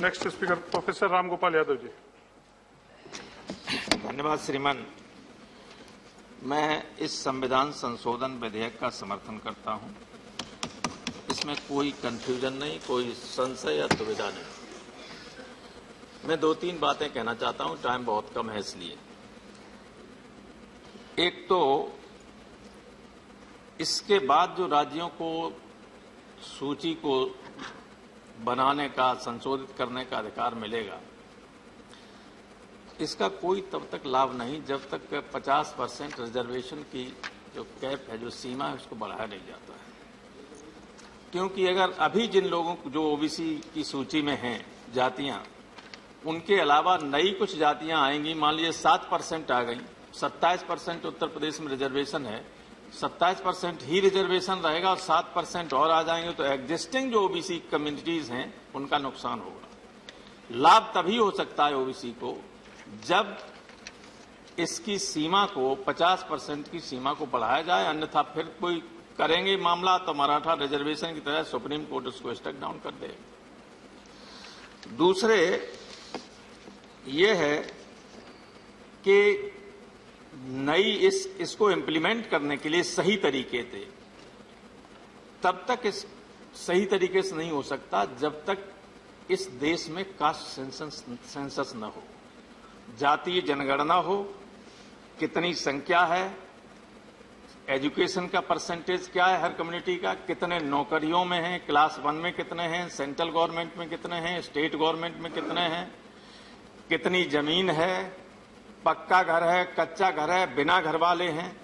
Next speaker professor Ramgopal Yadav ji. धन्यवाद श्रीमान। मैं इस संविधान संशोधन विधेयक का समर्थन करता हूं। इसमें कोई कंफ्यूजन नहीं, कोई संशय या दुविधा नहीं। मैं दो तीन बातें कहना चाहता हूं, टाइम बहुत कम है इसलिए। एक तो इसके बाद जो राज्यों को सूची को बनाने का, संशोधित करने का अधिकार मिलेगा, इसका कोई तब तक लाभ नहीं जब तक 50% रिजर्वेशन की जो कैप है, जो सीमा है, उसको बढ़ाया नहीं जाता है। क्योंकि अगर अभी जिन लोगों को जो ओबीसी की सूची में हैं जातियां, उनके अलावा नई कुछ जातियां आएंगी, मान लीजिए 7% आ गई, 27% उत्तर प्रदेश में रिजर्वेशन है, 27% ही रिजर्वेशन रहेगा और 7% और आ जाएंगे, तो एग्जिस्टिंग जो ओबीसी कम्युनिटीज हैं उनका नुकसान होगा। लाभ तभी हो सकता है ओबीसी को जब इसकी सीमा को 50% की सीमा को बढ़ाया जाए, अन्यथा फिर कोई करेंगे मामला तो मराठा रिजर्वेशन की तरह सुप्रीम कोर्ट उसको स्टक डाउन कर दे। दूसरे ये है कि नई इसको इम्प्लीमेंट करने के लिए सही तरीके से, तब तक इस सही तरीके से नहीं हो सकता जब तक इस देश में कास्ट सेंसस न हो, जातीय जनगणना हो, कितनी संख्या है, एजुकेशन का परसेंटेज क्या है हर कम्युनिटी का, कितने नौकरियों में हैं, क्लास 1 में कितने हैं, सेंट्रल गवर्नमेंट में कितने हैं, स्टेट गवर्नमेंट में कितने हैं, कितनी जमीन है, पक्का घर है, कच्चा घर है, बिना घर वाले हैं।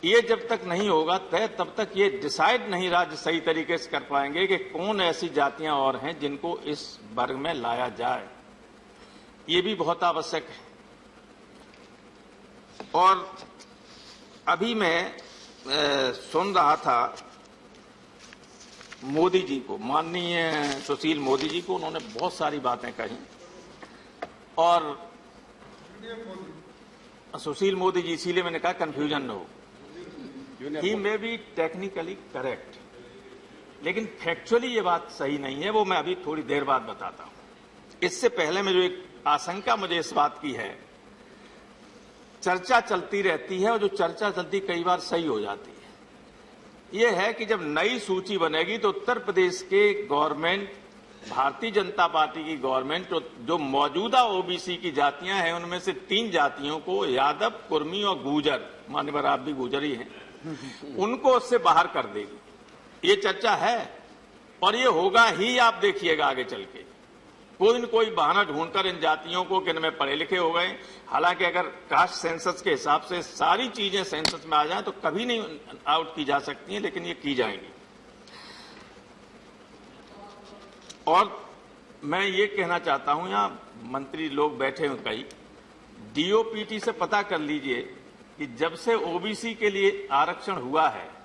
ये जब तक नहीं होगा तब तक ये डिसाइड नहीं राज्य सही तरीके से कर पाएंगे कि कौन ऐसी जातियां और हैं जिनको इस वर्ग में लाया जाए। ये भी बहुत आवश्यक है। और अभी मैं सुन रहा था मोदी जी को, माननीय सुशील मोदी जी को, उन्होंने बहुत सारी बातें कही और सुशील मोदी जी, इसीलिए मैंने कहा कंफ्यूजन न हो। ही मे बी टेक्निकली करेक्ट, लेकिन फैक्चुअली ये बात सही नहीं है। वो मैं अभी थोड़ी देर बाद बताता हूं। इससे पहले में जो एक आशंका मुझे इस बात की है, चर्चा चलती रहती है और जो चर्चा चलती कई बार सही हो जाती है। यह है कि जब नई सूची बनेगी तो उत्तर प्रदेश के गवर्नमेंट, भारतीय जनता पार्टी की गवर्नमेंट, जो मौजूदा ओबीसी की जातियां हैं उनमें से 3 जातियों को, यादव, कुर्मी और गुर्जर, मान्यवर आप भी गुर्जर ही हैं, उनको उससे बाहर कर देगी। ये चर्चा है और ये होगा ही। आप देखिएगा आगे चल के कोई न कोई बहाना ढूंढकर इन जातियों को, कि इनमें पढ़े लिखे हो गए, हालांकि अगर कास्ट सेंसस के हिसाब से सारी चीजें सेंसस में आ जाएं तो कभी नहीं आउट की जा सकती हैं, लेकिन ये की जाएंगी। और मैं ये कहना चाहता हूं, यहां मंत्री लोग बैठे हैं कई, डीओपीटी से पता कर लीजिए कि जब से ओबीसी के लिए आरक्षण हुआ है,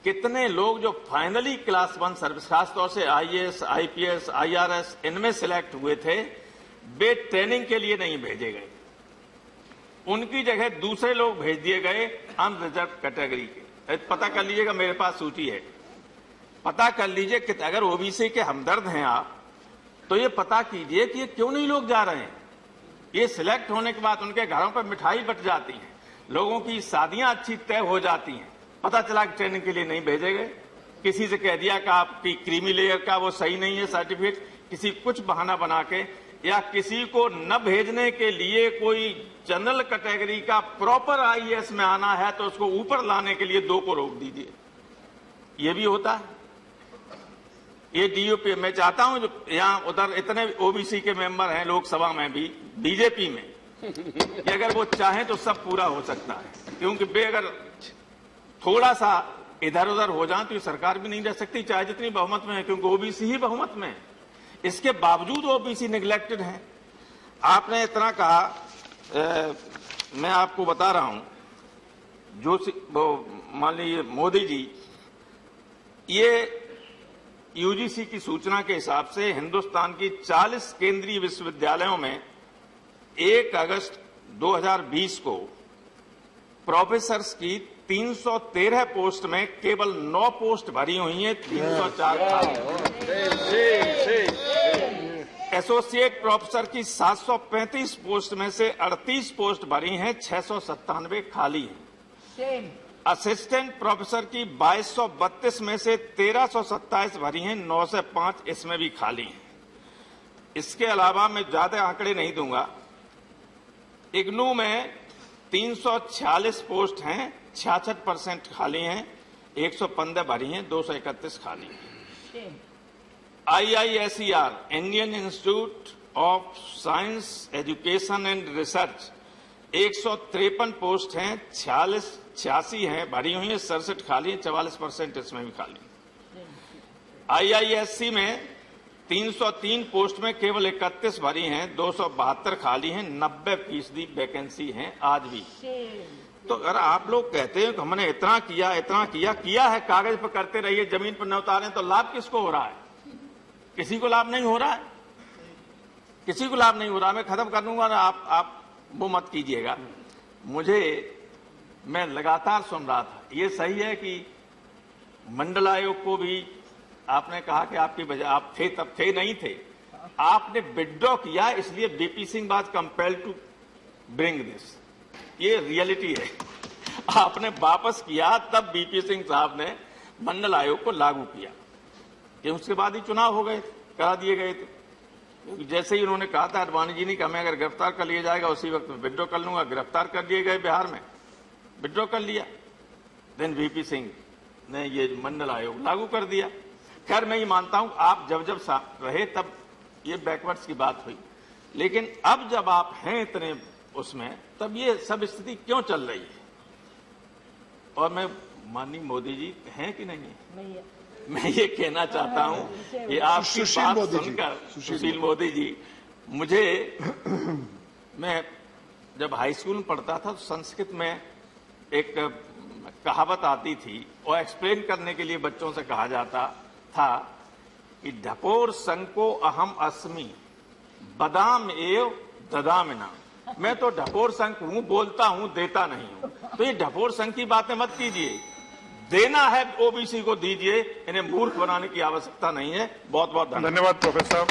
कितने लोग जो फाइनली क्लास 1 सर्विस, खासतौर से आईएएस, आईपीएस, आईआरएस, इनमें सिलेक्ट हुए थे, वे ट्रेनिंग के लिए नहीं भेजे गए। उनकी जगह दूसरे लोग भेज दिए गए अनरिजर्व कैटेगरी के। पता कर लीजिएगा, मेरे पास सूची है, पता कर लीजिए कि अगर ओबीसी के हमदर्द हैं आप, तो ये पता कीजिए कि ये क्यों नहीं लोग जा रहे हैं। ये सिलेक्ट होने के बाद उनके घरों पर मिठाई बट जाती है, लोगों की शादियां अच्छी तय हो जाती हैं, पता चला कि ट्रेनिंग के लिए नहीं भेजे गए। किसी से कह दिया कि आपकी क्रीमी लेयर का वो सही नहीं है सर्टिफिकेट, किसी कुछ बहाना बना के, या किसी को न भेजने के लिए कोई जनरल कैटेगरी का प्रॉपर आईएएस में आना है तो उसको ऊपर लाने के लिए 2 को रोक दीजिए। ये भी होता है। ये डीयूपी, मैं चाहता हूं जो यहां उधर इतने ओबीसी के मेंबर हैं लोकसभा में भी, बीजेपी में, कि अगर वो चाहें तो सब पूरा हो सकता है, क्योंकि वे अगर थोड़ा सा इधर उधर हो जाए तो ये सरकार भी नहीं रह सकती, चाहे जितनी बहुमत में है, क्योंकि ओबीसी ही बहुमत में है। इसके बावजूद ओबीसी नेग्लेक्टेड है। आपने इतना कहा, मैं आपको बता रहा हूं, जो मान लीजिए मोदी जी, ये यूजीसी की सूचना के हिसाब से हिंदुस्तान की 40 केंद्रीय विश्वविद्यालयों में 1 अगस्त 2020 को प्रोफेसर्स की 313 पोस्ट में केवल 9 पोस्ट भरी हुई हैं, 304 एसोसिएट प्रोफेसर की 735 पोस्ट में से 38 पोस्ट भरी हैं, 697 खाली हैं। असिस्टेंट प्रोफेसर की 2232 में से 1327 भरी हैं, 9 से 5 इसमें भी खाली हैं। इसके अलावा मैं ज्यादा आंकड़े नहीं दूंगा। इग्नू में 346 पोस्ट हैं, 66% खाली हैं, 115 भरी हैं, 231 खाली हैं। IISER Indian institute of science education and research 153 post हैं, 86 हैं भरी हुई हैं, 67 खाली हैं, 44% इसमें भी खाली हैं। IISc में 303 पोस्ट में केवल 31 भरी हैं, 272 खाली हैं, 90% वैकेंसी हैं आज भी। तो अगर आप लोग कहते हैं कि हमने इतना किया है, कागज पर करते रहिए, जमीन पर न उतारें, तो लाभ किसको हो रहा है? किसी को लाभ नहीं हो रहा है, किसी को लाभ नहीं हो रहा। मैं खत्म कर दूंगा ना, आप वो मत कीजिएगा। मैं लगातार सुन रहा था, ये सही है कि मंडल आयोग को भी आपने कहा कि आपकी वजह आप थे, तब थे नहीं थे, आपने विड्रॉ किया, इसलिए BP Singh was compelled to bring this. ये रियलिटी है। आपने वापस किया, तब बीपी सिंह साहब ने मंडल आयोग को लागू किया, कि उसके बाद ही चुनाव हो गए, करा दिए गए थे। जैसे ही उन्होंने कहा था, अडवाणी जी ने कहा मैं अगर गिरफ्तार कर लिया जाएगा उसी वक्त में विड्रॉ कर लूंगा। गिरफ्तार कर लिए गए, बिहार में विड्रॉ कर लिया, देन वीपी सिंह ने ये मंडल आयोग लागू कर दिया। खैर मैं ये मानता हूं आप जब रहे तब ये बैकवर्ड्स की बात हुई, लेकिन अब जब आप हैं इतने उसमें, तब ये सब स्थिति क्यों चल रही है? और मैं माननीय मोदी जी हैं कि नहीं है, मैं ये कहना चाहता हूं कि आपकी बात सुनकर, सुशील मोदी जी, मैं जब हाई स्कूल में पढ़ता था तो संस्कृत में एक कहावत आती थी, और एक्सप्लेन करने के लिए बच्चों से कहा जाता था कि ढपोर संको अहम अस्मि बदाम एव ददामिना। मैं तो ढपोर संख हूं, बोलता हूं, देता नहीं हूं। तो ये ढपोर संख की बातें मत कीजिए, देना है ओबीसी को दीजिए, इन्हें मूर्ख बनाने की आवश्यकता नहीं है। बहुत बहुत धन्यवाद प्रोफेसर साहब।